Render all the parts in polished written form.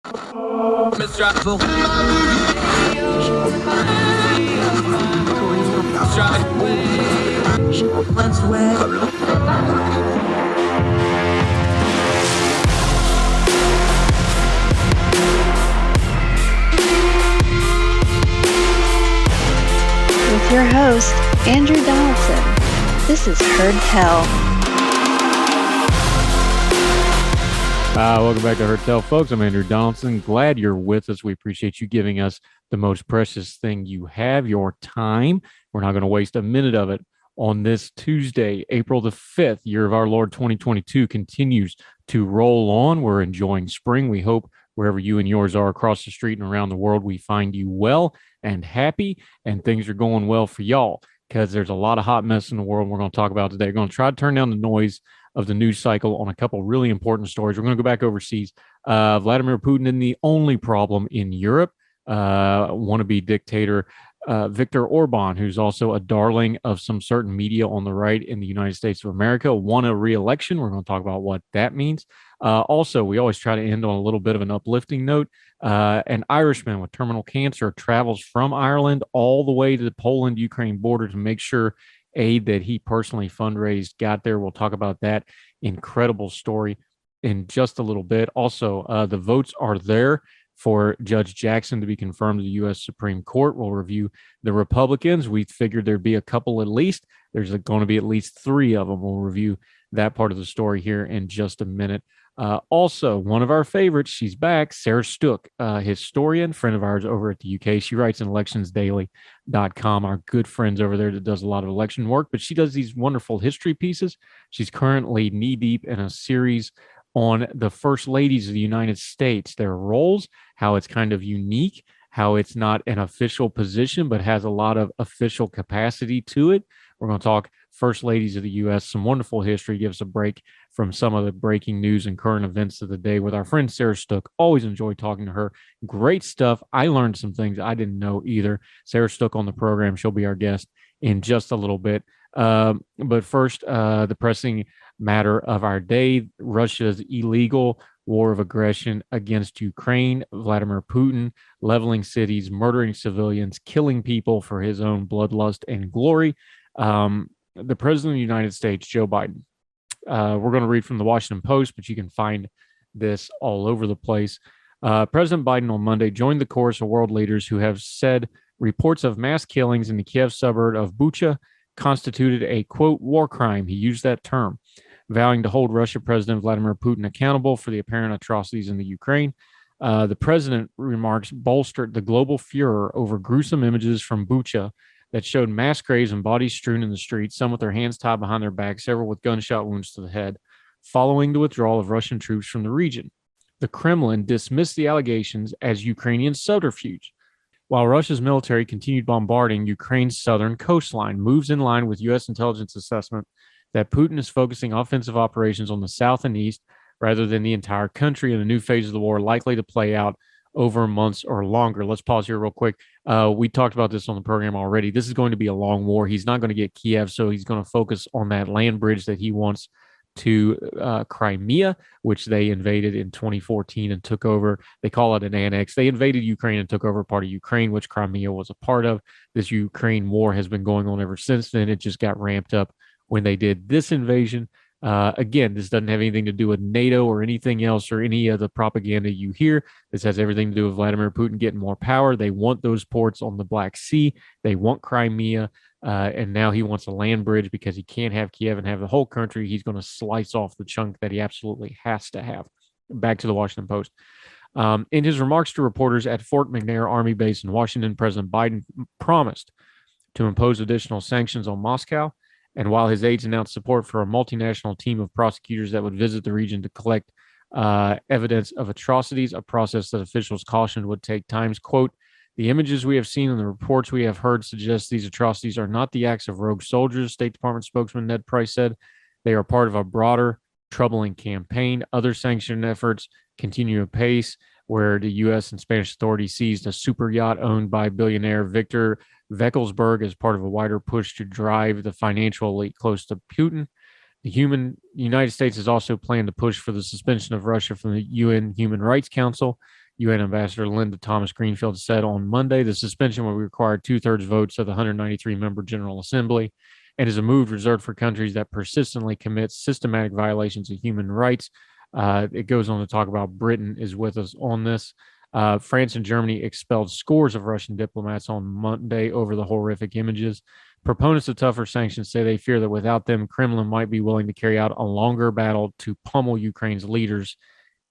With your host, Andrew Donaldson. This is Heard Tell. Welcome back to Heard Tell, folks. I'm Andrew Donaldson. Glad you're with us. We appreciate you giving us the most precious thing you have, your time. We're not going to waste a minute of it on this Tuesday, April the 5th, year of our Lord 2022 continues to roll on. We're enjoying spring. We hope wherever you and yours are across the street and around the world, we find you well and happy, and things are going well for y'all, because there's a lot of hot mess in the world we're going to talk about today. We're going to try to turn down the noise of the news cycle on a couple really important stories. We're going to go back overseas. Vladimir Putin isn't the only problem in Europe. Wannabe dictator Victor Orban, who's also a darling of some certain media on the right in the United States of America, won a re-election. We're going to talk about what that means. Also, we always try to end on a little bit of an uplifting note. An Irishman with terminal cancer travels from Ireland all the way to the Poland-Ukraine border to make sure aid that he personally fundraised got there. We'll talk about that incredible story in just a little bit. Also, the votes are there for Judge Jackson to be confirmed to the U.S. Supreme Court. We'll review the Republicans. We figured there'd be a couple at least. There's going to be at least three of them. We'll review that part of the story here in just a minute. Also, one of our favorites, she's back, Sarah Stook, historian, friend of ours over at the UK. She writes in electionsdaily.com, our good friends over there that does a lot of election work, but she does these wonderful history pieces. She's currently knee-deep in a series on the first ladies of the United States, their roles, how it's kind of unique, how it's not an official position, but has a lot of official capacity to it. We're going to talk first ladies of the U.S., some wonderful history, give us a break from some of the breaking news and current events of the day with our friend Sarah Stook. Always enjoy talking to her. Great stuff. I learned some things I didn't know either. Sarah Stook on the program. She'll be our guest in just a little bit. But first, the pressing matter of our day, Russia's illegal war of aggression against Ukraine, Vladimir Putin leveling cities, murdering civilians, killing people for his own bloodlust and glory. The President of the United States, Joe Biden. We're going to read from the Washington Post, but you can find this all over the place. President Biden on Monday joined the chorus of world leaders who have said reports of mass killings in the Kiev suburb of Bucha constituted a, quote, war crime. He used that term, vowing to hold Russian President Vladimir Putin accountable for the apparent atrocities in the Ukraine. The president remarks bolstered the global furor over gruesome images from Bucha that showed mass graves and bodies strewn in the streets, some with their hands tied behind their backs, several with gunshot wounds to the head, following the withdrawal of Russian troops from the region. The Kremlin dismissed the allegations as Ukrainian subterfuge. While Russia's military continued bombarding Ukraine's southern coastline, moves in line with U.S. intelligence assessment that Putin is focusing offensive operations on the south and east rather than the entire country, and a new phase of the war likely to play out over months or longer. Let's pause here real quick. We talked about this on the program already. This is going to be a long war. He's not going to get Kiev, so he's going to focus on that land bridge that he wants to Crimea, which they invaded in 2014 and took over. They call it an annex. They invaded Ukraine and took over part of Ukraine, which Crimea was a part of. This Ukraine war has been going on ever since then. It just got ramped up when they did this invasion. Again, this doesn't have anything to do with NATO or anything else or any of the propaganda you hear. This has everything to do with Vladimir Putin getting more power. They want those ports on the Black Sea. They want Crimea. And now he wants a land bridge because he can't have Kiev and have the whole country. He's going to slice off the chunk that he absolutely has to have. Back to the Washington Post. In his remarks to reporters at Fort McNair Army Base in Washington, President Biden promised to impose additional sanctions on Moscow. And while his aides announced support for a multinational team of prosecutors that would visit the region to collect evidence of atrocities, a process that officials cautioned would take time, quote, the images we have seen and the reports we have heard suggest these atrocities are not the acts of rogue soldiers, State Department spokesman Ned Price said. They are part of a broader, troubling campaign. Other sanction efforts continue apace, where the U.S. and Spanish authorities seized a super yacht owned by billionaire Victor Veckelsberg as part of a wider push to drive the financial elite close to Putin. The United States has also planned to push for the suspension of Russia from the UN Human Rights Council. UN Ambassador Linda Thomas Greenfield said on Monday the suspension will require 2/3 votes of the 193-member General Assembly and is a move reserved for countries that persistently commit systematic violations of human rights. It goes on to talk about Britain is with us on this. France and Germany expelled scores of Russian diplomats on Monday over the horrific images. Proponents of tougher sanctions say they fear that without them, Kremlin might be willing to carry out a longer battle to pummel Ukraine's leaders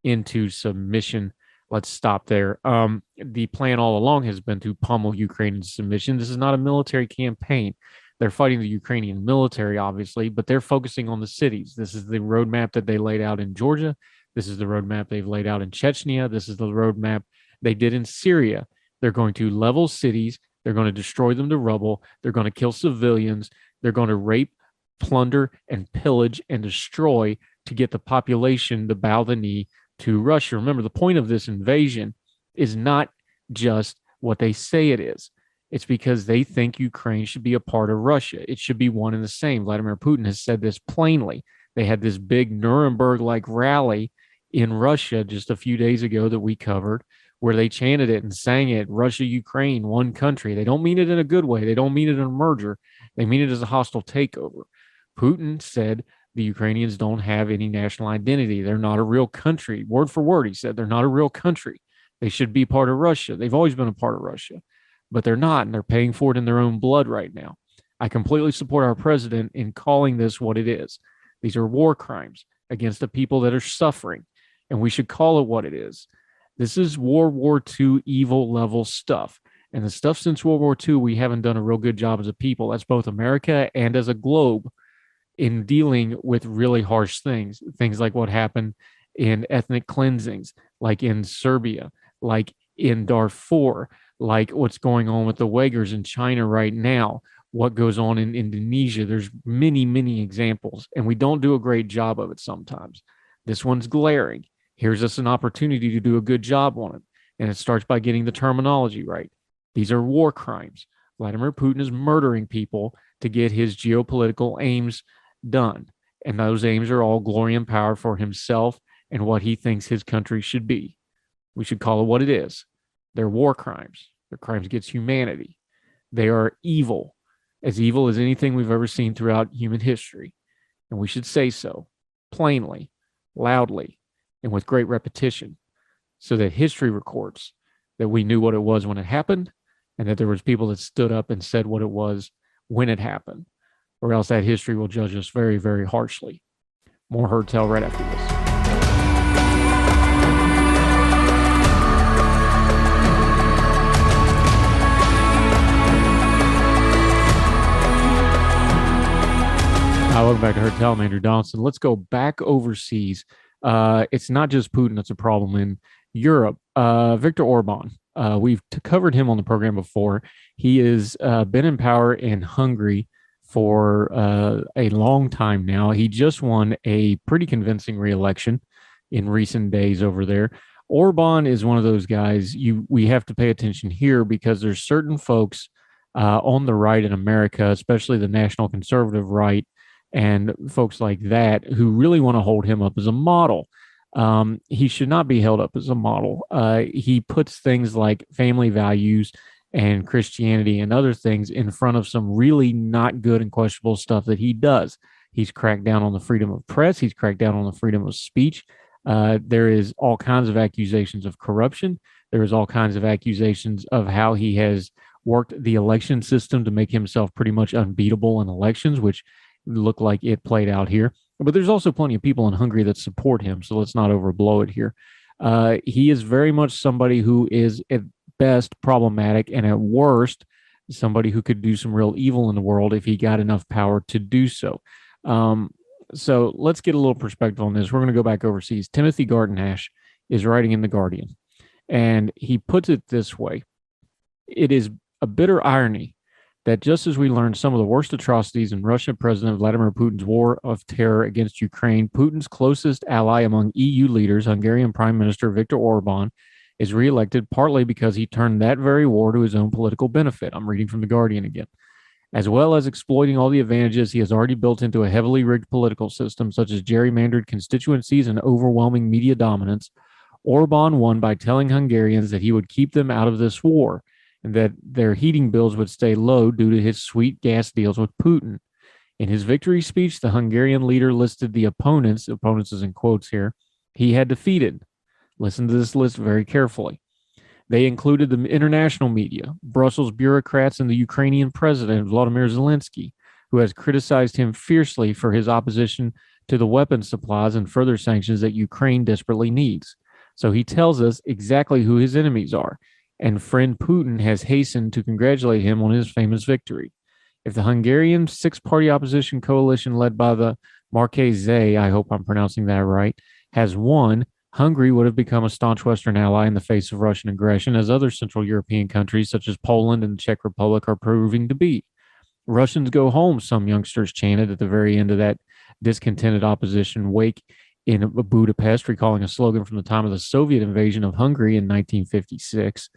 into submission. Let's stop there. The plan all along has been to pummel Ukraine into submission. This is not a military campaign. They're fighting the Ukrainian military, obviously, but they're focusing on the cities. This is the roadmap that they laid out in Georgia. This is the roadmap they've laid out in Chechnya. This is the roadmap they did in Syria. They're going to level cities. They're going to destroy them to rubble. They're going to kill civilians. They're going to rape, plunder, and pillage and destroy to get the population to bow the knee to Russia. Remember, the point of this invasion is not just what they say it is. It's because they think Ukraine should be a part of Russia. It should be one and the same. Vladimir Putin has said this plainly. They had this big Nuremberg-like rally in Russia just a few days ago that we covered, where they chanted it and sang it, Russia, Ukraine, one country. They don't mean it in a good way. They don't mean it in a merger. They mean it as a hostile takeover. Putin said the Ukrainians don't have any national identity. They're not a real country. Word for word, he said, they're not a real country. They should be part of Russia. They've always been a part of Russia, but they're not, and they're paying for it in their own blood right now. I completely support our president in calling this what it is. These are war crimes against the people that are suffering, and we should call it what it is. This is World War II evil level stuff. And the stuff since World War II, we haven't done a real good job as a people. That's both America and as a globe in dealing with really harsh things. Things like what happened in ethnic cleansings, like in Serbia, like in Darfur, like what's going on with the Uyghurs in China right now, what goes on in Indonesia. There's many, many examples, and we don't do a great job of it sometimes. This one's glaring. Here's us an opportunity to do a good job on it. And it starts by getting the terminology right. These are war crimes. Vladimir Putin is murdering people to get his geopolitical aims done. And those aims are all glory and power for himself and what he thinks his country should be. We should call it what it is. They're war crimes. They're crimes against humanity. They are evil as anything we've ever seen throughout human history. And we should say so plainly, loudly, and with great repetition, so that history records that we knew what it was when it happened, and that there was people that stood up and said what it was when it happened, or else that history will judge us very, very harshly. More Heard Tell right after this. Welcome back to Heard Tell. I'm Andrew Donaldson. Let's go back overseas. It's not just Putin that's a problem in Europe. Victor Orban, we've covered him on the program before. He has been in power in Hungary for a long time now. He just won a pretty convincing re-election in recent days over there. Orban is one of those guys we have to pay attention here, because there's certain folks on the right in America, especially the national conservative right, and folks like that who really want to hold him up as a model. He should not be held up as a model. He puts things like family values and Christianity and other things in front of some really not good and questionable stuff that he does. He's cracked down on the freedom of press. He's cracked down on the freedom of speech. There is all kinds of accusations of corruption. There is all kinds of accusations of how he has worked the election system to make himself pretty much unbeatable in elections, which look like it played out here. But there's also plenty of people in Hungary that support him, so let's not overblow it here. He is very much somebody who is at best problematic, and at worst somebody who could do some real evil in the world if he got enough power to do so. So let's get a little perspective on this. We're going to go back overseas. Timothy Garton-Ash is writing in The Guardian, and he puts it this way. It is a bitter irony that just as we learned some of the worst atrocities in Russian President Vladimir Putin's war of terror against Ukraine, Putin's closest ally among EU leaders, Hungarian Prime Minister Victor Orban, is reelected partly because he turned that very war to his own political benefit. I'm reading from The Guardian again. As well as exploiting all the advantages he has already built into a heavily rigged political system, such as gerrymandered constituencies and overwhelming media dominance, Orban won by telling Hungarians that he would keep them out of this war and that their heating bills would stay low due to his sweet gas deals with Putin. In his victory speech, the Hungarian leader listed the opponents is in quotes here, he had defeated. Listen to this list very carefully. They included the international media, Brussels bureaucrats, and the Ukrainian president, Vladimir Zelensky, who has criticized him fiercely for his opposition to the weapons supplies and further sanctions that Ukraine desperately needs. So he tells us exactly who his enemies are, and friend Putin has hastened to congratulate him on his famous victory. If the Hungarian six-party opposition coalition led by the Marquese, I hope I'm pronouncing that right, has won, Hungary would have become a staunch Western ally in the face of Russian aggression, as other Central European countries such as Poland and the Czech Republic are proving to be. Russians go home, some youngsters chanted at the very end of that discontented opposition wake in Budapest, recalling a slogan from the time of the Soviet invasion of Hungary in 1956.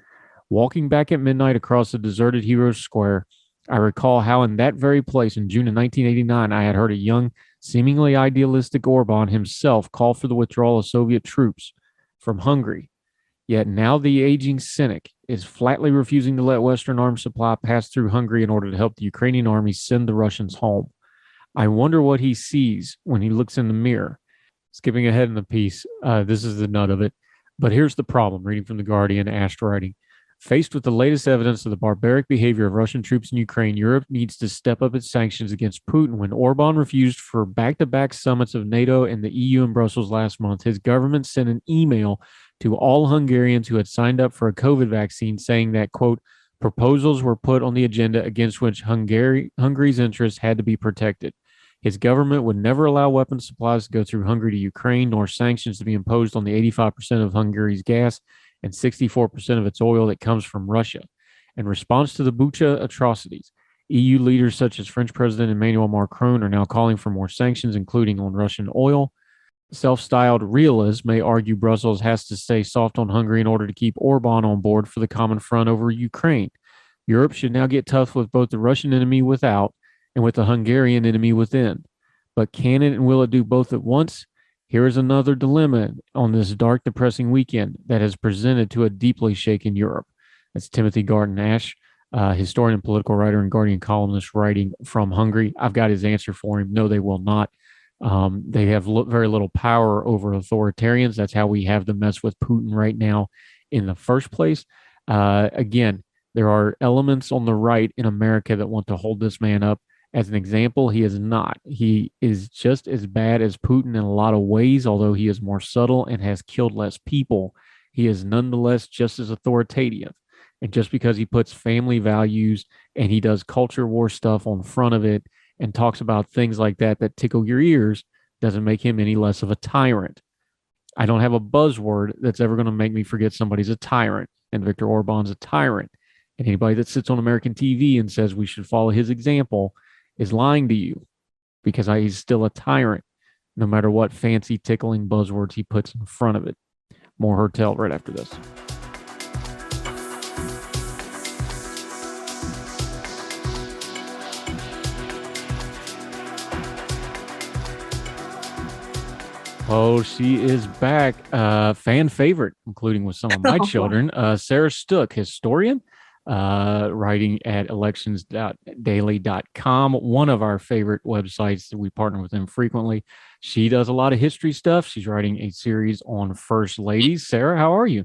Walking back at midnight across the deserted Heroes Square, I recall how in that very place in June of 1989, I had heard a young, seemingly idealistic Orban himself call for the withdrawal of Soviet troops from Hungary. Yet now the aging cynic is flatly refusing to let Western arms supply pass through Hungary in order to help the Ukrainian army send the Russians home. I wonder what he sees when he looks in the mirror. Skipping ahead in the piece, this is the nut of it. But here's the problem, reading from The Guardian, Ash writing. Faced with the latest evidence of the barbaric behavior of Russian troops in Ukraine, Europe needs to step up its sanctions against Putin. When Orban refused for back-to-back summits of NATO and the EU in Brussels last month, his government sent an email to all Hungarians who had signed up for a COVID vaccine saying that, quote, proposals were put on the agenda against which Hungary's interests had to be protected. His government would never allow weapon supplies to go through Hungary to Ukraine, nor sanctions to be imposed on the 85% of Hungary's gas and 64% of its oil that comes from Russia. In response to the Bucha atrocities, EU leaders such as French President Emmanuel Macron are now calling for more sanctions, including on Russian oil. Self-styled realists may argue Brussels has to stay soft on Hungary in order to keep Orban on board for the common front over Ukraine. Europe should now get tough with both the Russian enemy without and with the Hungarian enemy within. But can it and will it do both at once? Here is another dilemma on this dark, depressing weekend that has presented to a deeply shaken Europe. That's Timothy Garden Ash, historian and political writer and Guardian columnist writing from Hungary. I've got his answer for him. No, they will not. They have very little power over authoritarians. That's how we have the mess with Putin right now in the first place. Again, there are elements on the right in America that want to hold this man up as an example. He is not. He is just as bad as Putin in a lot of ways, although he is more subtle and has killed less people. He is nonetheless just as authoritative. And just because he puts family values and he does culture war stuff on front of it and talks about things like that that tickle your ears doesn't make him any less of a tyrant. I don't have a buzzword that's ever going to make me forget somebody's a tyrant, and Victor Orban's a tyrant. And anybody that sits on American TV and says we should follow his example is lying to you, because he's still a tyrant, no matter what fancy tickling buzzwords he puts in front of it. More Hertel right after this. Oh, she is back. Fan favorite, including with some of my children. Sarah Stook, historian, writing at elections.daily.com, one of our favorite websites that we partner with them frequently. She does a lot of history stuff. She's writing a series on first ladies. Sarah, how are you?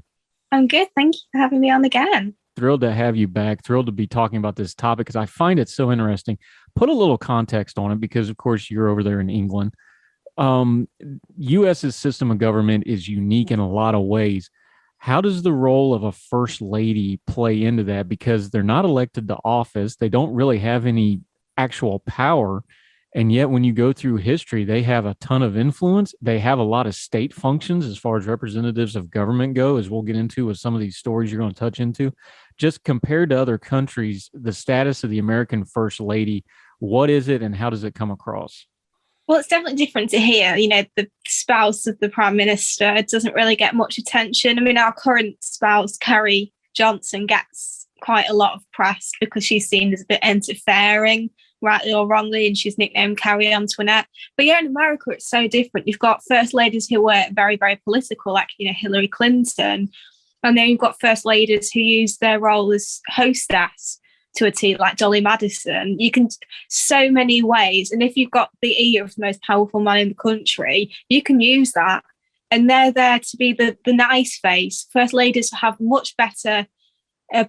I'm good. Thank you for having me on again. Thrilled to have you back. Thrilled to be talking about this topic because I find it so interesting. Put a little context on it because, of course, you're over there in England. U.S.'s system of government is unique in a lot of ways. How does the role of a first lady play into that? Because they're not elected to office. They don't really have any actual power. And yet when you go through history, they have a ton of influence. They have a lot of state functions as far as representatives of government go, as we'll get into with some of these stories you're going to touch into. Just compared to other countries, the status of the American first lady, what is it and how does it come across? Well, it's definitely different to here. You know, the spouse of the Prime Minister doesn't really get much attention. I mean, our current spouse, Carrie Johnson, gets quite a lot of press because she's seen as a bit interfering rightly or wrongly, and she's nicknamed Carrie Antoinette. But yeah, in America, it's so different. You've got first ladies who were very, very political, like, Hillary Clinton. And then you've got first ladies who use their role as hostess to a T, like Dolly Madison. You can so many ways. And if you've got the ear of the most powerful man in the country, you can use that. And they're there to be the nice face. First ladies have much better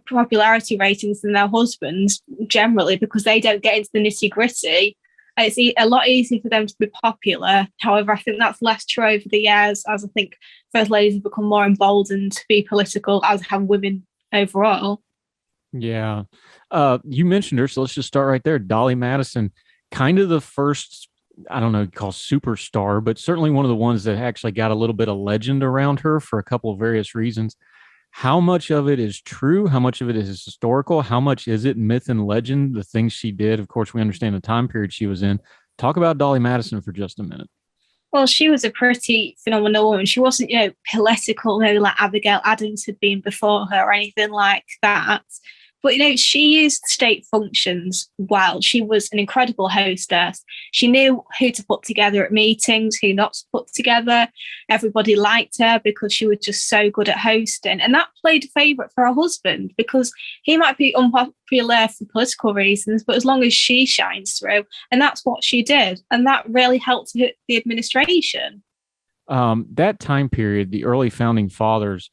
popularity ratings than their husbands generally, because they don't get into the nitty gritty. It's a lot easier for them to be popular. However, I think that's less true over the years, as I think first ladies have become more emboldened to be political, as have women overall. Yeah. You mentioned her, so let's just start right there. Dolly Madison, kind of the first, I don't know, call superstar, but certainly one of the ones that actually got a little bit of legend around her for a couple of various reasons. How much of it is true? How much of it is historical? How much is it myth and legend, the things she did? Of course, we understand the time period she was in. Talk about Dolly Madison for just a minute. Well, she was a pretty phenomenal woman. She wasn't, political, like Abigail Adams had been before her or anything like that. But, she used state functions well. She was an incredible hostess. She knew who to put together at meetings, who not to put together. Everybody liked her because she was just so good at hosting. And that played a favourite for her husband, because he might be unpopular for political reasons, but as long as she shines through, and that's what she did. And that really helped the administration. That time period, the early founding fathers,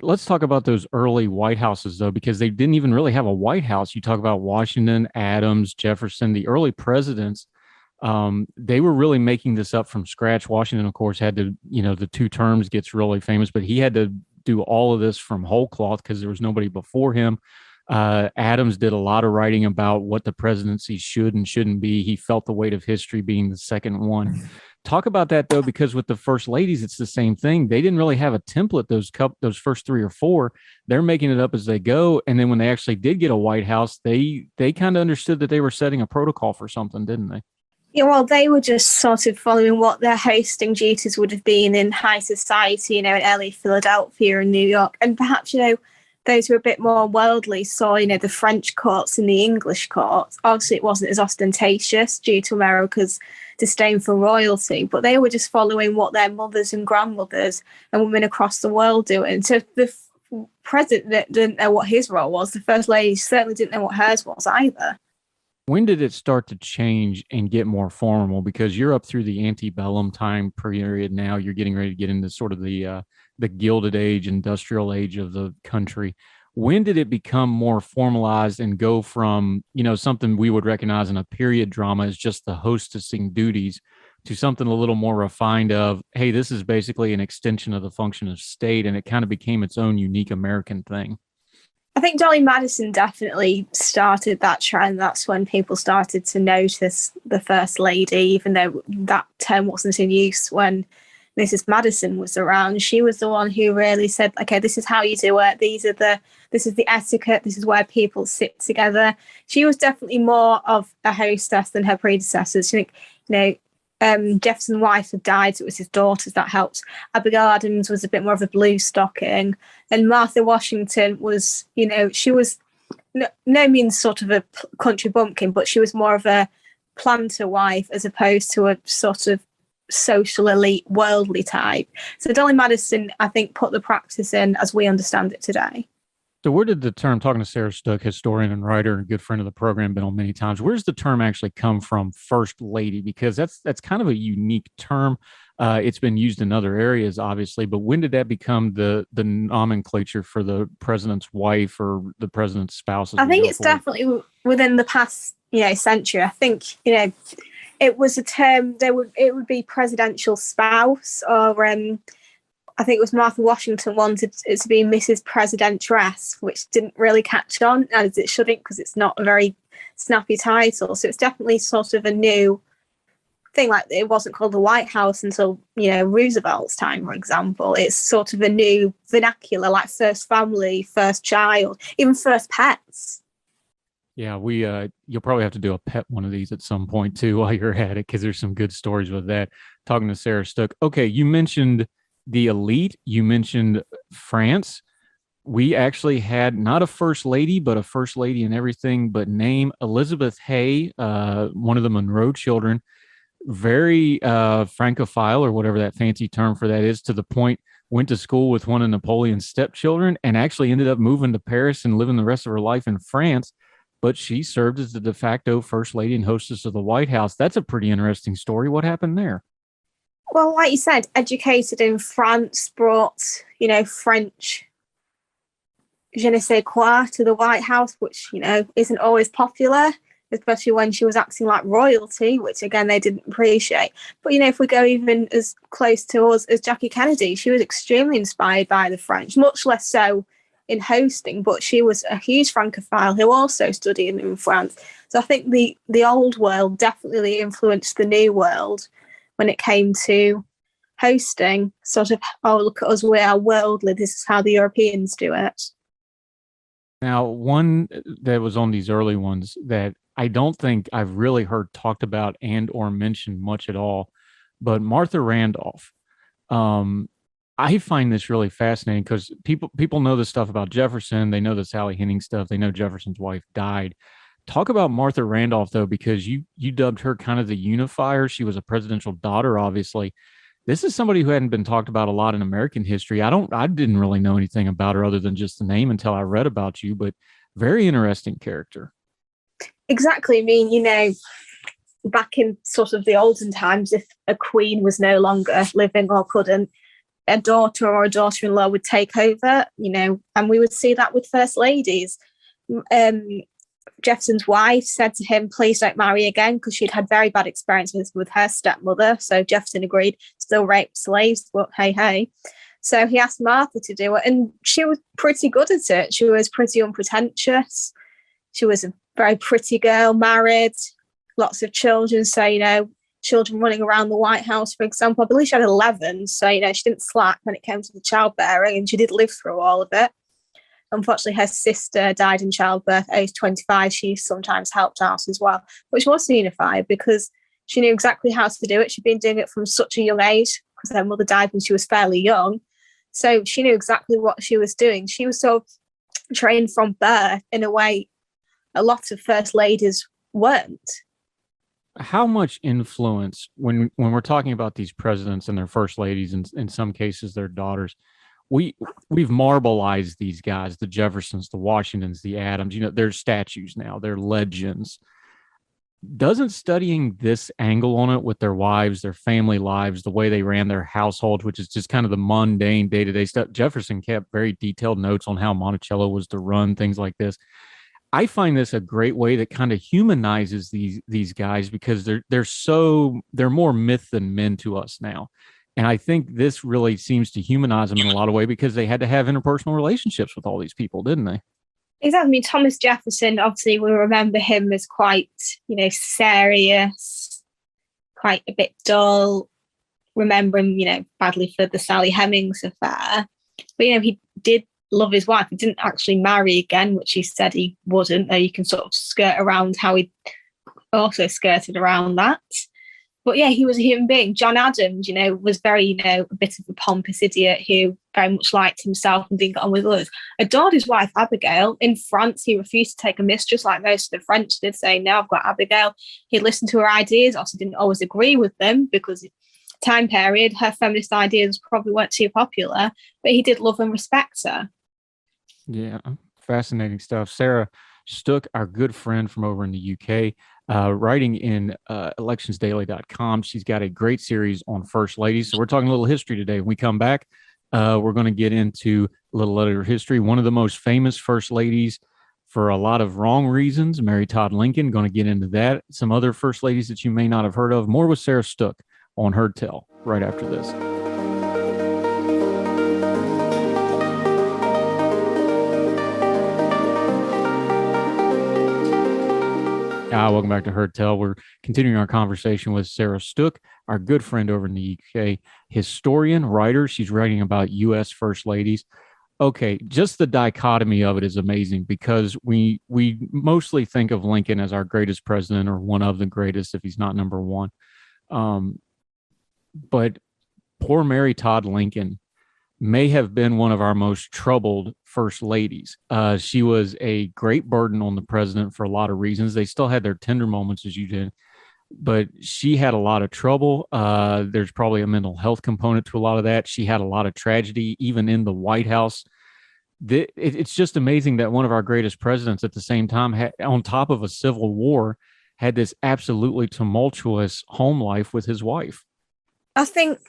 let's talk about those early White Houses, though, because they didn't even really have a White House. You talk about Washington, Adams, Jefferson, the early presidents. They were really making this up from scratch. Washington, of course, had to, the 2 terms gets really famous, but he had to do all of this from whole cloth because there was nobody before him. Adams did a lot of writing about what the presidency should and shouldn't be. He felt the weight of history being the second one. Talk about that, though, because with the first ladies, it's the same thing. They didn't really have a template, those first 3 or 4. They're making it up as they go. And then when they actually did get a White House, they kind of understood that they were setting a protocol for something, didn't they? Yeah, well, they were just sort of following what their hosting duties would have been in high society, in LA, Philadelphia, and New York. And perhaps, those who are a bit more worldly saw, the French courts and the English courts. Obviously, it wasn't as ostentatious due to America's disdain for royalty, but they were just following what their mothers and grandmothers and women across the world doing. So the president didn't know what his role was. The first lady certainly didn't know what hers was either. When did it start to change and get more formal? Because you're up through the antebellum time period now. You're getting ready to get into sort of the Gilded Age, industrial age of the country. When did it become more formalized and go from, something we would recognize in a period drama as just the hostessing duties to something a little more refined of, hey, this is basically an extension of the function of state, and it kind of became its own unique American thing? I think Dolly Madison definitely started that trend. That's when people started to notice the First Lady, even though that term wasn't in use when Mrs. Madison was around. She was the one who really said, okay, this is how you do it. This is the etiquette. This is where people sit together. She was definitely more of a hostess than her predecessors. I think, Jefferson's wife had died, so it was his daughters that helped. Abigail Adams was a bit more of a blue stocking. And Martha Washington was, she was no means sort of a country bumpkin, but she was more of a planter wife as opposed to a sort of social elite worldly type. So Dolly Madison, I think, put the practice in as we understand it today. So where did the term, talking to Sarah Stook, historian and writer and good friend of the program, been on many times, where does the term actually come from, First Lady? Because that's kind of a unique term. It's been used in other areas, obviously, but when did that become the nomenclature for the president's wife or the president's spouse? I think it's definitely within the past, century. I think, it was a term. It would be presidential spouse, or I think it was Martha Washington wanted it to be Mrs. Presidentress, which didn't really catch on, as it shouldn't, because it's not a very snappy title. So it's definitely sort of a new thing. Like, it wasn't called the White House until Roosevelt's time, for example. It's sort of a new vernacular, like first family, first child, even first pets. Yeah, you'll probably have to do a pet one of these at some point too while you're at it, because there's some good stories with that. Talking to Sarah Stook. Okay, you mentioned the elite. You mentioned France. we actually had not a first lady, but a first lady and everything, but name Elizabeth Hay, one of the Monroe children, very Francophile or whatever that fancy term for that is, to the point went to school with one of Napoleon's stepchildren and actually ended up moving to Paris and living the rest of her life in France. But she served as the de facto first lady and hostess of the White House. That's a pretty interesting story. What happened there? Well, like you said, educated in France, brought, French je ne sais quoi to the White House, which, isn't always popular, especially when she was acting like royalty, which, again, they didn't appreciate. But, if we go even as close to us as Jackie Kennedy, she was extremely inspired by the French, much less so in hosting, but she was a huge Francophile who also studied in France. So I think the old world definitely influenced the new world when it came to hosting. Sort of, oh, look at us, we are worldly, this is how the Europeans do it. Now, one that was on these early ones that I don't think I've really heard talked about and or mentioned much at all, but Martha Randolph. I find this really fascinating because people know the stuff about Jefferson. They know the Sally Henning stuff. They know Jefferson's wife died. Talk about Martha Randolph, though, because you dubbed her kind of the unifier. She was a presidential daughter, obviously. This is somebody who hadn't been talked about a lot in American history. I didn't really know anything about her other than just the name until I read about you, but very interesting character. Exactly. I mean, back in sort of the olden times, if a queen was no longer living or couldn't, a daughter or a daughter-in-law would take over, and we would see that with first ladies. Jefferson's wife said to him, please don't marry again, because she'd had very bad experiences with her stepmother. So Jefferson agreed, still raped slaves, but hey. So he asked Martha to do it, and she was pretty good at it. She was pretty unpretentious. She was a very pretty girl, married, lots of children. So, children running around the White House, for example. I believe she had 11. So, she didn't slack when it came to the childbearing, and she did live through all of it. Unfortunately, her sister died in childbirth, age 25. She sometimes helped out as well, which was unified because she knew exactly how to do it. She'd been doing it from such a young age because her mother died when she was fairly young. So she knew exactly what she was doing. She was sort of trained from birth in a way a lot of first ladies weren't. How much influence, when we're talking about these presidents and their first ladies, and in some cases their daughters, we've marbleized these guys, the Jeffersons, the Washingtons, the Adams, they're statues now, they're legends. Doesn't studying this angle on it with their wives, their family lives, the way they ran their household, which is just kind of the mundane day-to-day stuff. Jefferson kept very detailed notes on how Monticello was to run, things like this. I find this a great way that kind of humanizes these guys because they're more myth than men to us now. And I think this really seems to humanize them in a lot of ways because they had to have interpersonal relationships with all these people, didn't they? Exactly. I mean, Thomas Jefferson, obviously, we remember him as quite, serious, quite a bit dull. Remember him, badly for the Sally Hemings affair. But, he did love his wife. He didn't actually marry again, which he said he wouldn't, though you can sort of skirt around how he also skirted around that. But yeah, he was a human being. John Adams, was very, a bit of a pompous idiot who very much liked himself and didn't get on with others. Adored his wife, Abigail. In France, he refused to take a mistress like most of the French did, saying, no, I've got Abigail. He listened to her ideas, also didn't always agree with them because time period, her feminist ideas probably weren't too popular, but he did love and respect her. Yeah, fascinating stuff. Sarah Stook, our good friend from over in the UK, writing in electionsdaily.com. She's got a great series on first ladies. So we're talking a little history today. When we come back, we're going to get into a little other history. One of the most famous first ladies for a lot of wrong reasons, Mary Todd Lincoln, going to get into that. Some other first ladies that you may not have heard of. More with Sarah Stook on Heard Tell right after this. Welcome back to Heard Tell. We're continuing our conversation with Sarah Stook, our good friend over in the UK, historian, writer. She's writing about U.S. first ladies. Okay, just the dichotomy of it is amazing because we mostly think of Lincoln as our greatest president or one of the greatest if he's not number one. But poor Mary Todd Lincoln, may have been one of our most troubled first ladies. She was a great burden on the president for a lot of reasons. They still had their tender moments, as you did, but she had a lot of trouble. There's probably a mental health component to a lot of that. She had a lot of tragedy, even in the White House. It's just amazing that one of our greatest presidents at the same time, on top of a civil war, had this absolutely tumultuous home life with his wife. I think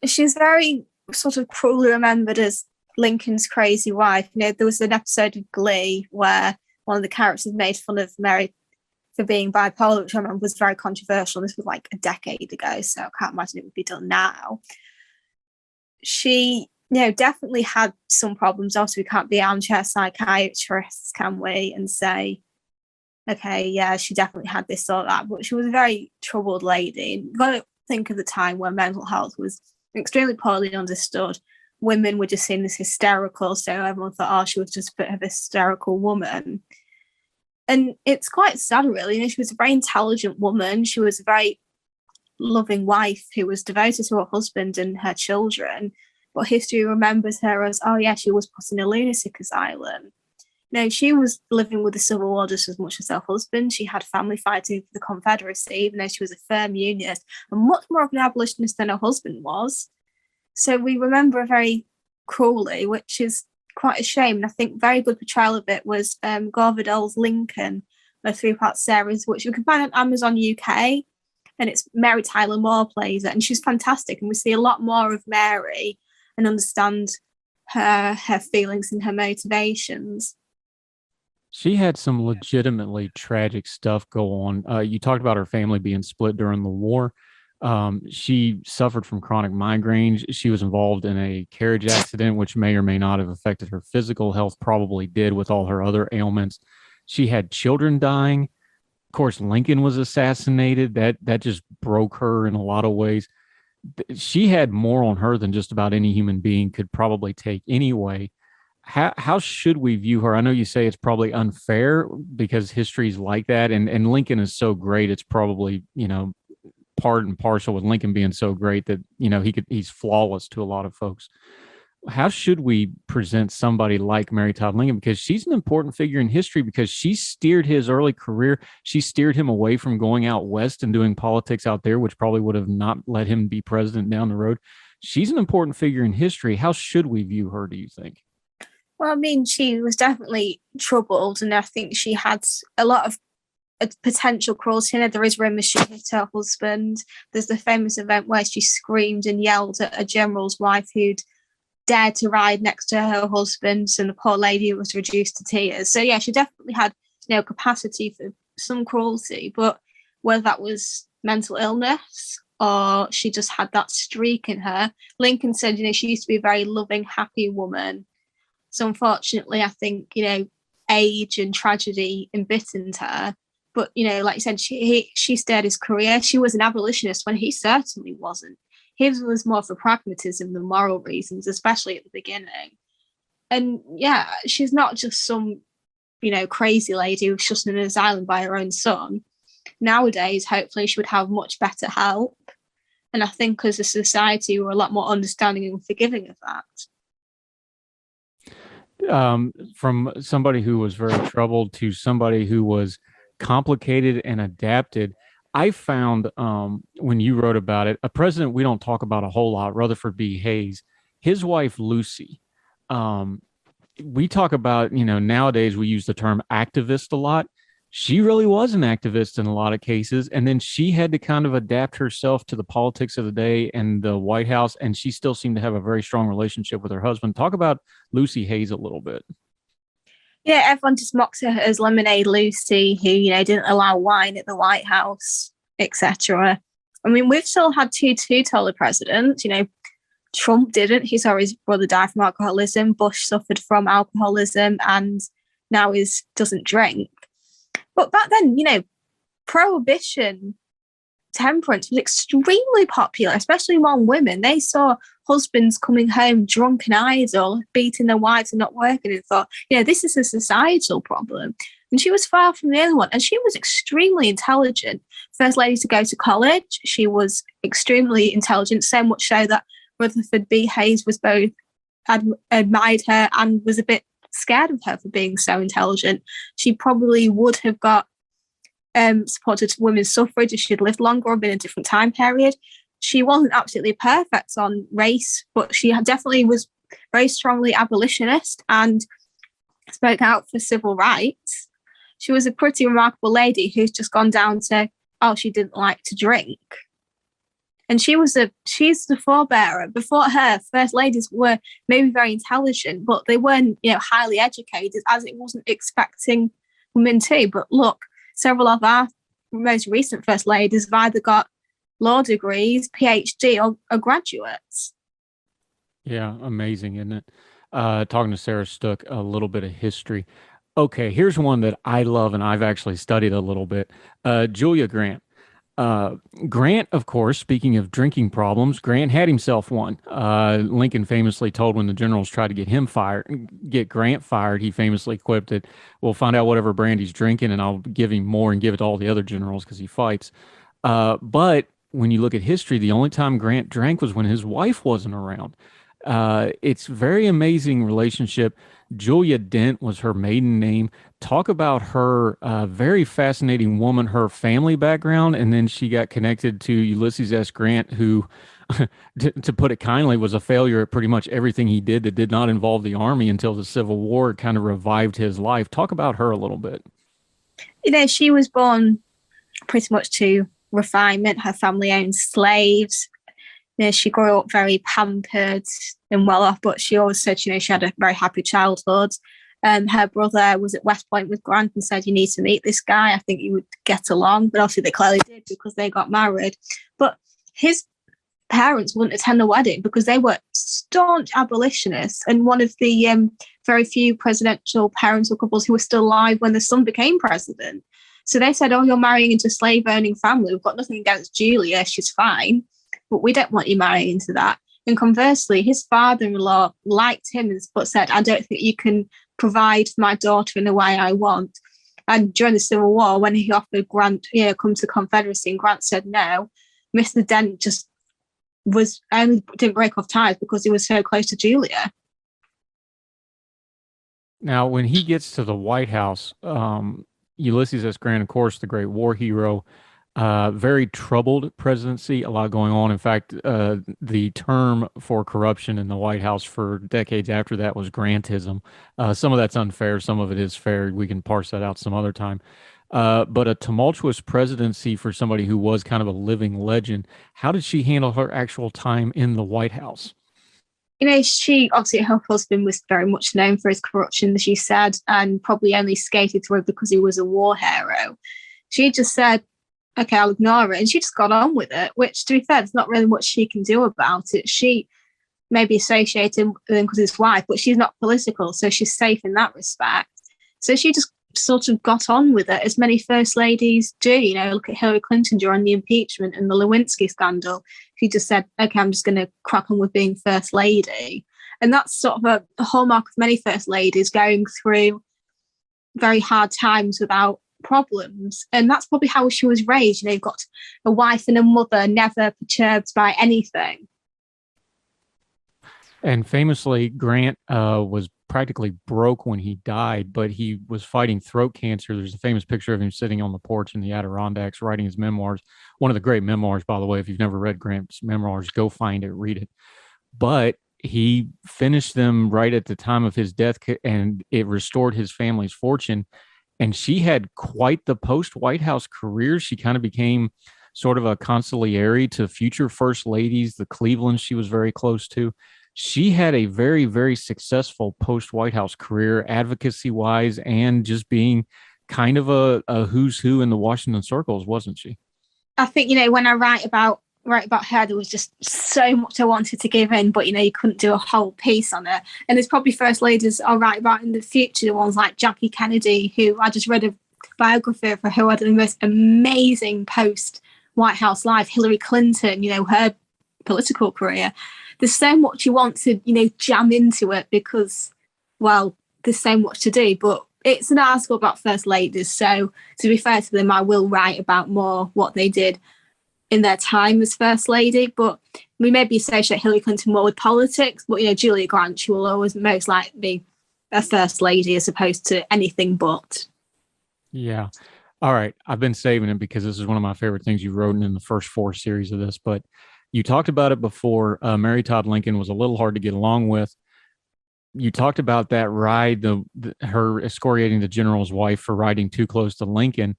she's very sort of cruelly remembered as Lincoln's crazy wife. There was an episode of Glee where one of the characters made fun of Mary for being bipolar, which I remember was very controversial. This was like a decade ago, so I can't imagine it would be done now. She, definitely had some problems. Obviously, we can't be armchair psychiatrists, can we, and say, okay, yeah, she definitely had this or that. But she was a very troubled lady. You've got to think of the time where mental health was extremely poorly understood. Women were just seen as hysterical, so everyone thought, oh, she was just a bit of a hysterical woman. And it's quite sad, really. She was a very intelligent woman. She was a very loving wife who was devoted to her husband and her children. But history remembers her as, oh, yeah, she was put in a lunatic asylum. She was living with the Civil War just as much as her husband. She had family fighting for the Confederacy, even though she was a firm unionist and much more of an abolitionist than her husband was. So we remember her very cruelly, which is quite a shame. And I think very good portrayal of it was Gore Vidal's Lincoln, a 3-part series, which you can find on Amazon UK. And it's Mary Tyler Moore plays it. And she's fantastic. And we see a lot more of Mary and understand her feelings and her motivations. She had some legitimately tragic stuff go on. You talked about her family being split during the war. She suffered from chronic migraines. She was involved in a carriage accident, which may or may not have affected her physical health, probably did with all her other ailments. She had children dying. Of course, Lincoln was assassinated. That just broke her in a lot of ways. She had more on her than just about any human being could probably take anyway. How should we view her? I know you say it's probably unfair because history's like that, and Lincoln is so great. It's probably, part and parcel with Lincoln being so great that, he's flawless to a lot of folks. How should we present somebody like Mary Todd Lincoln? Because she's an important figure in history, because she steered his early career. She steered him away from going out west and doing politics out there, which probably would have not let him be president down the road. She's an important figure in history. How should we view her, do you think? Well, I mean, she was definitely troubled, and I think she had a lot of potential cruelty in her. There is rumours she hit her husband. There's the famous event where she screamed and yelled at a general's wife who'd dared to ride next to her husband, and the poor lady was reduced to tears. So, yeah, she definitely had, capacity for some cruelty, but whether that was mental illness or she just had that streak in her. Lincoln said, she used to be a very loving, happy woman. So unfortunately, I think, age and tragedy embittered her. But, like you said, she steered his career. She was an abolitionist when he certainly wasn't. His was more for pragmatism than moral reasons, especially at the beginning. And, yeah, she's not just some, crazy lady who's just in an asylum by her own son. Nowadays, hopefully, she would have much better help. And I think as a society, we're a lot more understanding and forgiving of that. From somebody who was very troubled to somebody who was complicated and adapted, I found when you wrote about it, a president we don't talk about a whole lot, Rutherford B. Hayes, his wife Lucy. We talk about, nowadays we use the term activist a lot. She really was an activist in a lot of cases, and then she had to kind of adapt herself to the politics of the day and the White House, and she still seemed to have a very strong relationship with her husband. Talk about Lucy Hayes a little bit. Yeah, everyone just mocks her as Lemonade Lucy, who, didn't allow wine at the White House, etc. I mean, we've still had two two-toler presidents. Trump didn't. He saw his brother die from alcoholism. Bush suffered from alcoholism and now doesn't drink. But back then, prohibition, temperance was extremely popular, especially among women. They saw husbands coming home drunk and idle, beating their wives and not working, and thought, this is a societal problem. And she was far from the only one. And she was extremely intelligent. First lady to go to college. She was extremely intelligent, so much so that Rutherford B. Hayes was both admired her and was a bit scared of her for being so intelligent. She probably would have got supported women's suffrage if she'd lived longer or been in a different time period. She wasn't absolutely perfect on race, but she definitely was very strongly abolitionist and spoke out for civil rights. She was a pretty remarkable lady who's just gone down to, she didn't like to drink. And she's the forebearer. Before her, first ladies were maybe very intelligent, but they weren't, highly educated, as it wasn't expecting women to. But look, several of our most recent first ladies have either got law degrees, PhD, or graduates. Yeah, amazing, isn't it? Talking to Sarah Stook, a little bit of history. Okay, here's one that I love and I've actually studied a little bit. Julia Grant. Grant, of course, speaking of drinking problems, Grant had himself one. Lincoln famously told when the generals tried to get Grant fired, he famously quipped that, "We'll find out whatever brand he's drinking and I'll give him more and give it to all the other generals because he fights." But when you look at history, the only time Grant drank was when his wife wasn't around. It's very amazing relationship. Julia Dent was her maiden name. Talk about her very fascinating woman, her family background, and then she got connected to Ulysses S. Grant, who, to put it kindly, was a failure at pretty much everything he did that did not involve the army until the Civil War kind of revived his life. Talk about her a little bit. She was born pretty much to refinement. Her family owned slaves. She grew up very pampered and well off, but she always said, she had a very happy childhood. Her brother was at West Point with Grant and said, "You need to meet this guy. I think you would get along." But obviously they clearly did because they got married. But his parents wouldn't attend the wedding because they were staunch abolitionists and one of the very few presidential parental couples who were still alive when the son became president. So they said, "Oh, you're marrying into a slave-owning family. We've got nothing against Julia. She's fine. But we don't want you marrying into that." And conversely, his father-in-law liked him but said, "I don't think you can provide for my daughter in the way I want." And during the Civil War, when he offered Grant, come to the Confederacy, and Grant said no, Mr. Dent just didn't break off ties because he was so close to Julia. Now, when he gets to the White House, Ulysses S. Grant, of course, the great war hero, very troubled presidency, a lot going on. In fact, the term for corruption in the White House for decades after that was Grantism. Some of that's unfair. Some of it is fair. We can parse that out some other time. But a tumultuous presidency for somebody who was kind of a living legend. How did she handle her actual time in the White House? She obviously, her husband was very much known for his corruption, as you said, and probably only skated through because he was a war hero. She just said, "Okay, I'll ignore it." And she just got on with it, which, to be fair, there's not really much she can do about it. She may be associated with him because his wife, but she's not political, so she's safe in that respect. So she just sort of got on with it, as many first ladies do. Look at Hillary Clinton during the impeachment and the Lewinsky scandal. She just said, "Okay, I'm just going to crack on with being first lady." And that's sort of a hallmark of many first ladies, going through very hard times without problems. And that's probably how she was raised. You've got a wife and a mother never perturbed by anything. And famously, Grant was practically broke when he died, but he was fighting throat cancer. There's a famous picture of him sitting on the porch in the Adirondacks writing his memoirs. One of the great memoirs, by the way. If you've never read Grant's memoirs, go find it, read it. But he finished them right at the time of his death, and it restored his family's fortune. And she had quite the post-White House career. She kind of became sort of a consigliere to future first ladies, the Cleveland she was very close to. She had a very, very successful post-White House career, advocacy-wise, and just being kind of a who's who in the Washington circles, wasn't she? I think, when I write about her, there was just so much I wanted to give in, but, you couldn't do a whole piece on her. And there's probably first ladies I'll write about in the future, the ones like Jackie Kennedy, who I just read a biography of her, who had the most amazing post-White House life. Hillary Clinton, her political career. There's so much you want to, jam into it because, well, there's so much to do. But it's an article about first ladies. So to be fair to them, I will write about more what they did in their time as First Lady, but we maybe associate Hillary Clinton more with politics, but, Julia Grant, she will always most likely be a First Lady as opposed to anything but. Yeah. All right. I've been saving it because this is one of my favorite things you wrote in the first 4 series of this, but you talked about it before. Mary Todd Lincoln was a little hard to get along with. You talked about that ride, her excoriating the general's wife for riding too close to Lincoln.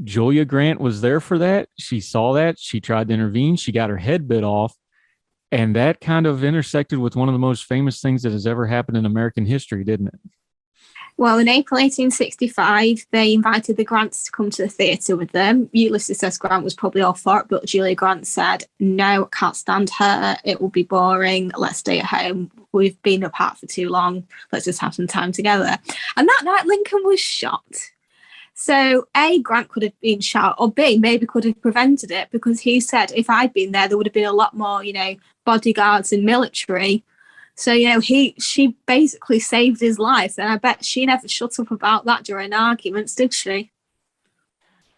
Julia Grant was there for that. She saw that. She tried to intervene. She got her head bit off. And that kind of intersected with one of the most famous things that has ever happened in American history, didn't it? Well, in April 1865, they invited the Grants to come to the theatre with them. Ulysses S. Grant was probably all for it, but Julia Grant said, no, I can't stand her. It will be boring. Let's stay at home. We've been apart for too long. Let's just have some time together. And that night, Lincoln was shot. So A, Grant could have been shot, or B, maybe could have prevented it, because he said if I'd been there would have been a lot more, bodyguards and military. So, she basically saved his life. And I bet she never shut up about that during arguments, did she?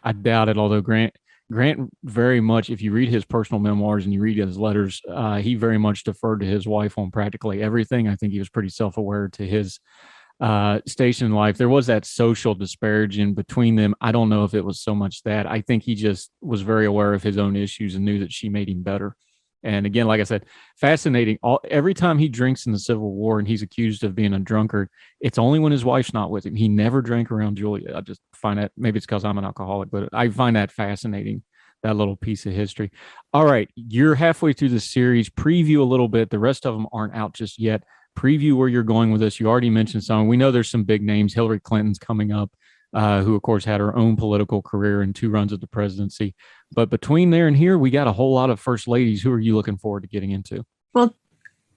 I doubt it, although Grant very much, if you read his personal memoirs and you read his letters, he very much deferred to his wife on practically everything. I think he was pretty self-aware to his station in life. There was that social disparaging between them. I don't know if it was so much that. I think he just was very aware of his own issues and knew that she made him better. And again, like I said, fascinating. Every time he drinks in the Civil War and he's accused of being a drunkard, it's only when his wife's not with him. He never drank around Julia. I just find that, maybe it's because I'm an alcoholic, but I find that fascinating, that little piece of history. All right, you're halfway through the series. Preview a little bit. The rest of them aren't out just yet. Preview where you're going with this. You already mentioned some. We know there's some big names. Hillary Clinton's coming up, who, of course, had her own political career and 2 runs at the presidency. But between there and here, we got a whole lot of first ladies. Who are you looking forward to getting into? Well,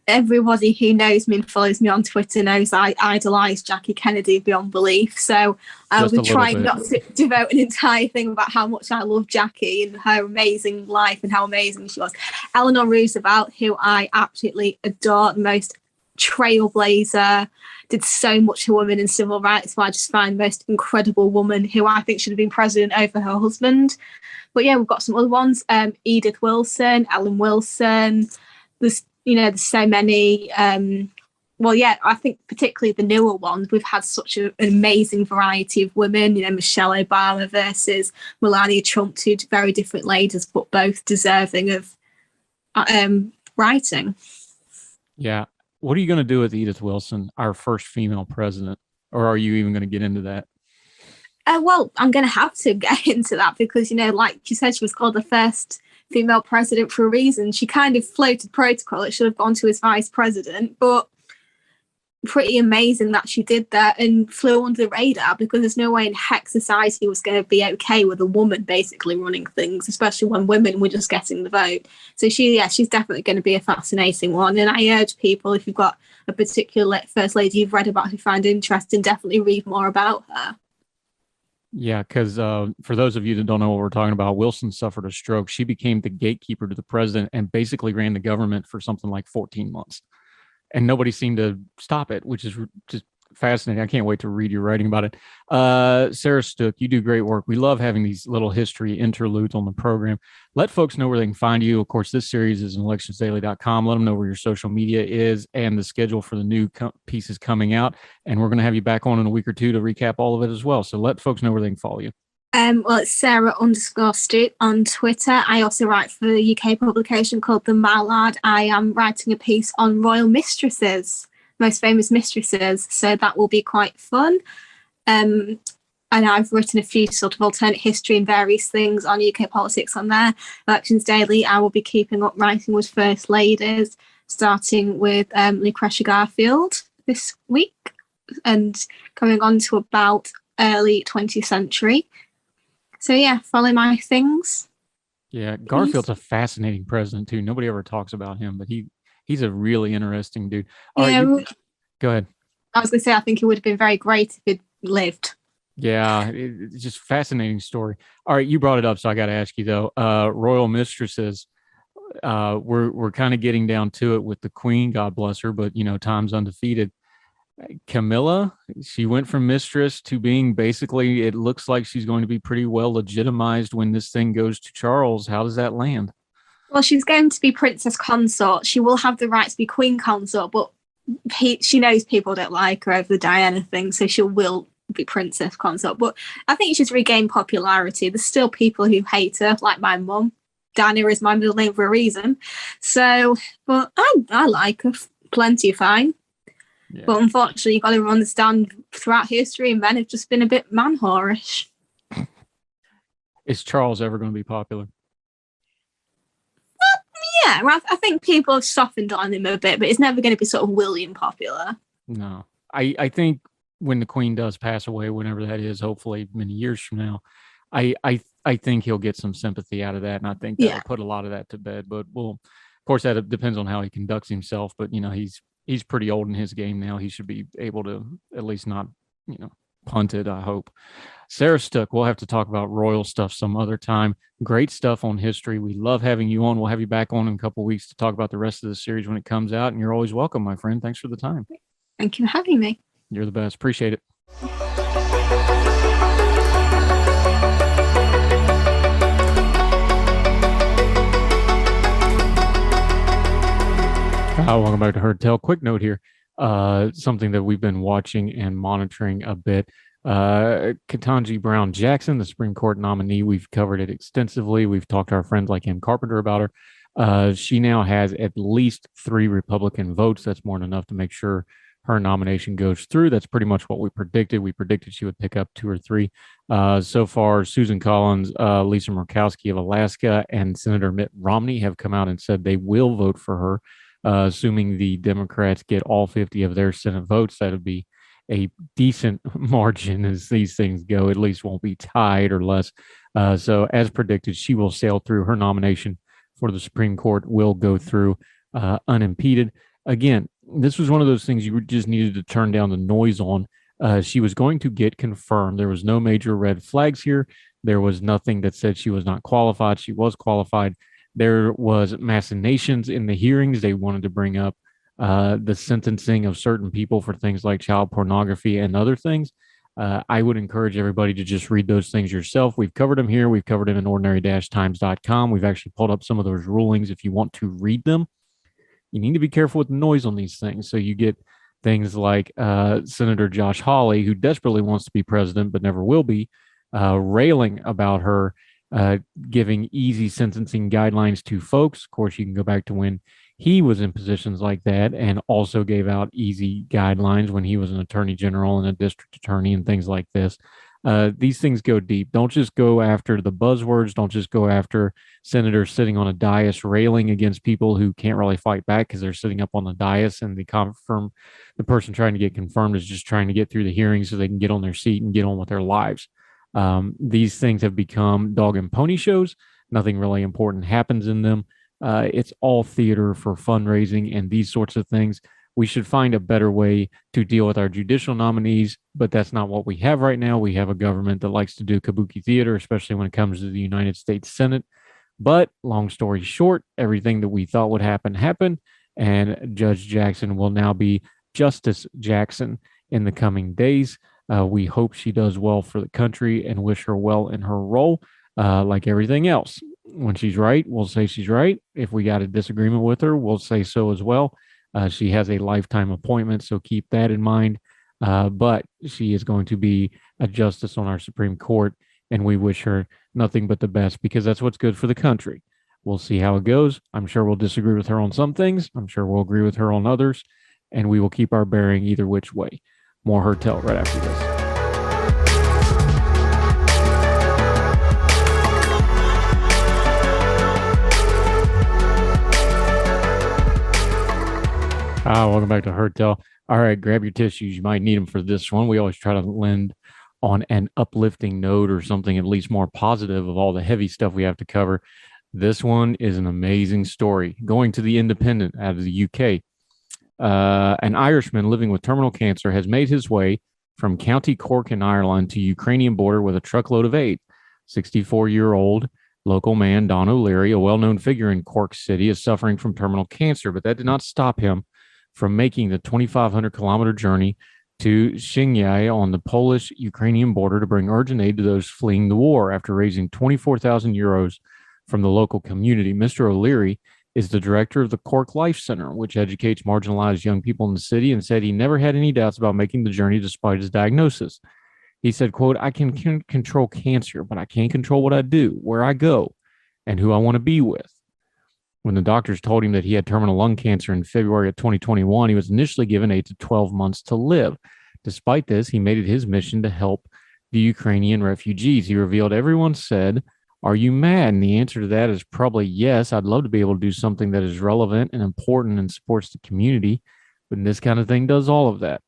everybody who knows me and follows me on Twitter knows I idolize Jackie Kennedy beyond belief. So I'll be trying not to devote an entire thing about how much I love Jackie and her amazing life and how amazing she was. Eleanor Roosevelt, who I absolutely adore, the most trailblazer, did so much for women in civil rights, who I just find the most incredible woman, who I think should have been president over her husband. But yeah, we've got some other ones. Edith Wilson, Ellen Wilson. There's so many. I think particularly the newer ones, we've had such an amazing variety of women. Michelle Obama versus Melania Trump, 2 very different ladies, but both deserving of writing. Yeah. What are you going to do with Edith Wilson, our first female president? Or are you even going to get into that? Well, I'm going to have to get into that because, like you said, she was called the first female president for a reason. She kind of floated protocol. It should have gone to his vice president, but pretty amazing that she did that and flew under the radar, because there's no way in heck society was going to be okay with a woman basically running things, especially when women were just getting the vote. So she's definitely going to be a fascinating one. And I urge people, if you've got a particular first lady you've read about who find interesting, definitely read more about her. Yeah, because for those of you that don't know what we're talking about, Wilson suffered a stroke. She became the gatekeeper to the president and basically ran the government for something like 14 months. And nobody seemed to stop it, which is just fascinating. I can't wait to read your writing about it. Sarah Stook, you do great work. We love having these little history interludes on the program. Let folks know where they can find you. Of course, this series is on electionsdaily.com. Let them know where your social media is and the schedule for the new pieces coming out. And we're going to have you back on in a week or 2 to recap all of it as well. So let folks know where they can follow you. Well, it's Sarah_Stook on Twitter. I also write for a UK publication called The Mallard. I am writing a piece on royal mistresses, most famous mistresses, so that will be quite fun. And I've written a few sort of alternate history and various things on UK politics on there. Elections Daily, I will be keeping up writing with first ladies, starting with Lucretia Garfield this week and coming on to about early 20th century. So yeah, follow my things. Yeah, Garfield's a fascinating president too. Nobody ever talks about him, but he's a really interesting dude. All right, go ahead. I was going to say, I think it would have been very great if he'd lived. Yeah, it's just a fascinating story. All right, you brought it up, so I got to ask you though. Royal mistresses, we're kind of getting down to it with the Queen, God bless her, but time's undefeated. Camilla, she went from mistress to being basically, it looks like she's going to be pretty well legitimized when this thing goes to Charles. How does that land? Well, she's going to be princess consort. She will have the right to be queen consort, but she knows people don't like her over the Diana thing, so she will be princess consort. But I think she's regained popularity. There's still people who hate her, like my mum. Diana is my middle name for a reason. So, but I like her plenty fine. Yeah. But unfortunately, you've got to understand throughout history, men have just been a bit man-whorish. Is Charles ever going to be popular? Yeah, I think people have softened on him a bit, but it's never going to be sort of William popular. No. I think when the Queen does pass away, whenever that is, hopefully many years from now, I think he'll get some sympathy out of that, and I think that'll put a lot of that to bed. But of course, that depends on how he conducts himself. But he's pretty old in his game now. He should be able to at least not punt it, I hope. Sarah Stook, we'll have to talk about royal stuff some other time. Great stuff on history. We love having you on. We'll have you back on in a couple of weeks to talk about the rest of the series when it comes out. And you're always welcome, my friend. Thanks for the time. Thank you for having me. You're the best. Appreciate it. Welcome back to Heard Tell. Quick note here. Something that we've been watching and monitoring a bit. Ketanji Brown Jackson, the Supreme Court nominee, we've covered it extensively. We've talked to our friends like Em Carpenter about her. She now has at least 3 Republican votes. That's more than enough to make sure her nomination goes through. That's pretty much what we predicted. We predicted she would pick up 2 or 3. So far, Susan Collins, Lisa Murkowski of Alaska, and Senator Mitt Romney have come out and said they will vote for her. Assuming the Democrats get all 50 of their Senate votes, that would be a decent margin as these things go. At least won't be tied or less. So as predicted, she will sail through. Her nomination for the Supreme Court will go through unimpeded. Again, this was one of those things you just needed to turn down the noise on. She was going to get confirmed. There was no major red flags here. There was nothing that said she was not qualified. She was qualified. There was machinations in the hearings. They wanted to bring up the sentencing of certain people for things like child pornography and other things. I would encourage everybody to just read those things yourself. We've covered them here. We've covered them in ordinary-times.com. We've actually pulled up some of those rulings if you want to read them. You need to be careful with the noise on these things. So you get things like Senator Josh Hawley, who desperately wants to be president but never will be, railing about her giving easy sentencing guidelines to folks. Of course, you can go back to when he was in positions like that and also gave out easy guidelines when he was an attorney general and a district attorney and things like this. These things go deep. Don't just go after the buzzwords. Don't just go after senators sitting on a dais railing against people who can't really fight back because they're sitting up on the dais, and the person trying to get confirmed is just trying to get through the hearing so they can get on their seat and get on with their lives. These things have become dog and pony shows. Nothing really important happens in them. It's all theater for fundraising and these sorts of things. We should find a better way to deal with our judicial nominees, but that's not what we have right now. We have a government that likes to do kabuki theater, especially when it comes to the United States Senate. But long story short, everything that we thought would happen happened, and Judge Jackson will now be Justice Jackson in the coming days. We hope she does well for the country and wish her well in her role, like everything else. When she's right, we'll say she's right. If we got a disagreement with her, we'll say so as well. She has a lifetime appointment, so keep that in mind. But she is going to be a justice on our Supreme Court, and we wish her nothing but the best because that's what's good for the country. We'll see how it goes. I'm sure we'll disagree with her on some things. I'm sure we'll agree with her on others, and we will keep our bearing either which way. More Heard Tell right after this. Welcome back to Heard Tell. All right, grab your tissues. You might need them for this one. We always try to lend on an uplifting note or something at least more positive of all the heavy stuff we have to cover. This one is an amazing story. Going to the Independent out of the UK. An Irishman living with terminal cancer has made his way from County Cork in Ireland to Ukrainian border with a truckload of aid. 64-year-old local man Don O'Leary, a well-known figure in Cork City, is suffering from terminal cancer, but that did not stop him from making the 2,500-kilometer journey to Szynia on the Polish-Ukrainian border to bring urgent aid to those fleeing the war after raising 24,000 euros from the local community. Mr. O'Leary is the director of the Cork Life Center, which educates marginalized young people in the city, and said he never had any doubts about making the journey despite his diagnosis. He said, quote, I can control cancer, but I can't control what I do, where I go, and who I want to be with. When the doctors told him that he had terminal lung cancer in February of 2021, he was initially given 8 to 12 months to live. Despite this, he made it his mission to help the Ukrainian refugees. He revealed, everyone said, are you mad? And the answer to that is probably yes. I'd love to be able to do something that is relevant and important and supports the community, but this kind of thing does all of that.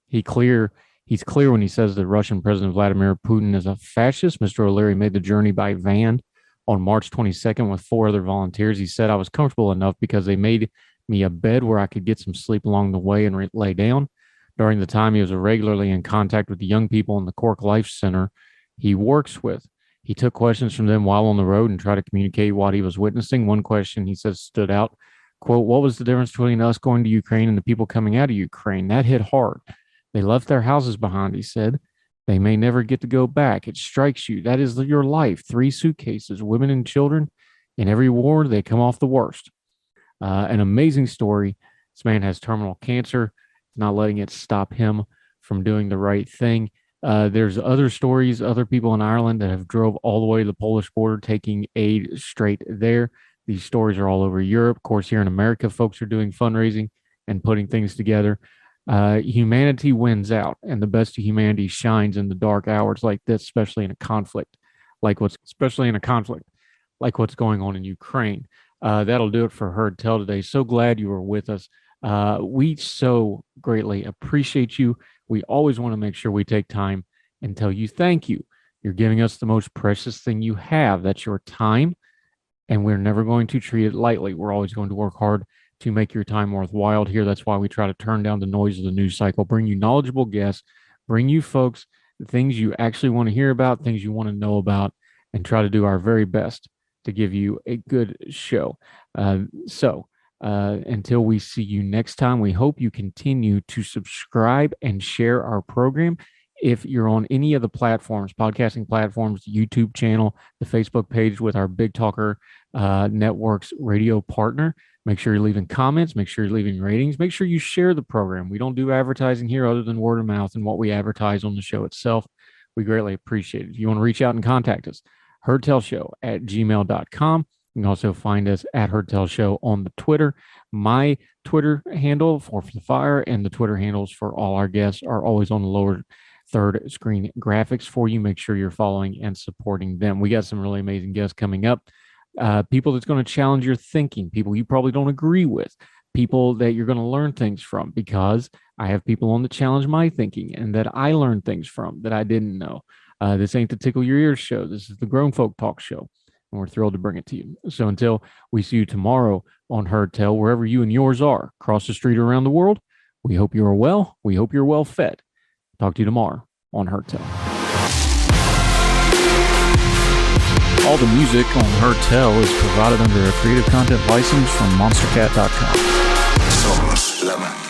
He's clear when he says that Russian President Vladimir Putin is a fascist. Mr. O'Leary made the journey by van on March 22nd with 4 other volunteers. He said, I was comfortable enough because they made me a bed where I could get some sleep along the way and lay down. During the time, he was regularly in contact with the young people in the Cork Life Center he works with. He took questions from them while on the road and tried to communicate what he was witnessing. One question, he says, stood out, quote, what was the difference between us going to Ukraine and the people coming out of Ukraine? That hit hard. They left their houses behind, he said. They may never get to go back. It strikes you. That is your life. 3 suitcases, women and children. In every war, they come off the worst. An amazing story. This man has terminal cancer. He's not letting it stop him from doing the right thing. There's other stories, other people in Ireland that have drove all the way to the Polish border, taking aid straight there. These stories are all over Europe. Of course, here in America, folks are doing fundraising and putting things together. Humanity wins out, and the best of humanity shines in the dark hours like this, especially in a conflict, like what's going on in Ukraine. That'll do it for Heard Tell today. So glad you were with us. We so greatly appreciate you. We always want to make sure we take time and tell you thank you. You're giving us the most precious thing you have. That's your time, and we're never going to treat it lightly. We're always going to work hard to make your time worthwhile here. That's why we try to turn down the noise of the news cycle, bring you knowledgeable guests, bring you folks things you actually want to hear about, things you want to know about, and try to do our very best to give you a good show. Until we see you next time, we hope you continue to subscribe and share our program. If you're on any of the platforms, podcasting platforms, YouTube channel, the Facebook page with our Big Talker Network's radio partner, make sure you're leaving comments, make sure you're leaving ratings, make sure you share the program. We don't do advertising here other than word of mouth and what we advertise on the show itself. We greatly appreciate it. If you want to reach out and contact us, heardtellshow@gmail.com. You can also find us at Heard Show on the Twitter. My Twitter handle for the fire and the Twitter handles for all our guests are always on the lower third screen graphics for you. Make sure you're following and supporting them. We got some really amazing guests coming up. People that's going to challenge your thinking, people you probably don't agree with, people that you're going to learn things from, because I have people on that challenge my thinking and that I learn things from that I didn't know. This ain't the Tickle Your Ears show. This is the Grown Folk Talk show, and we're thrilled to bring it to you. So until we see you tomorrow on Heard Tell, wherever you and yours are, across the street or around the world, we hope you are well. We hope you're well fed. Talk to you tomorrow on Heard Tell. All the music on Heard Tell is provided under a Creative Content license from monstercat.com.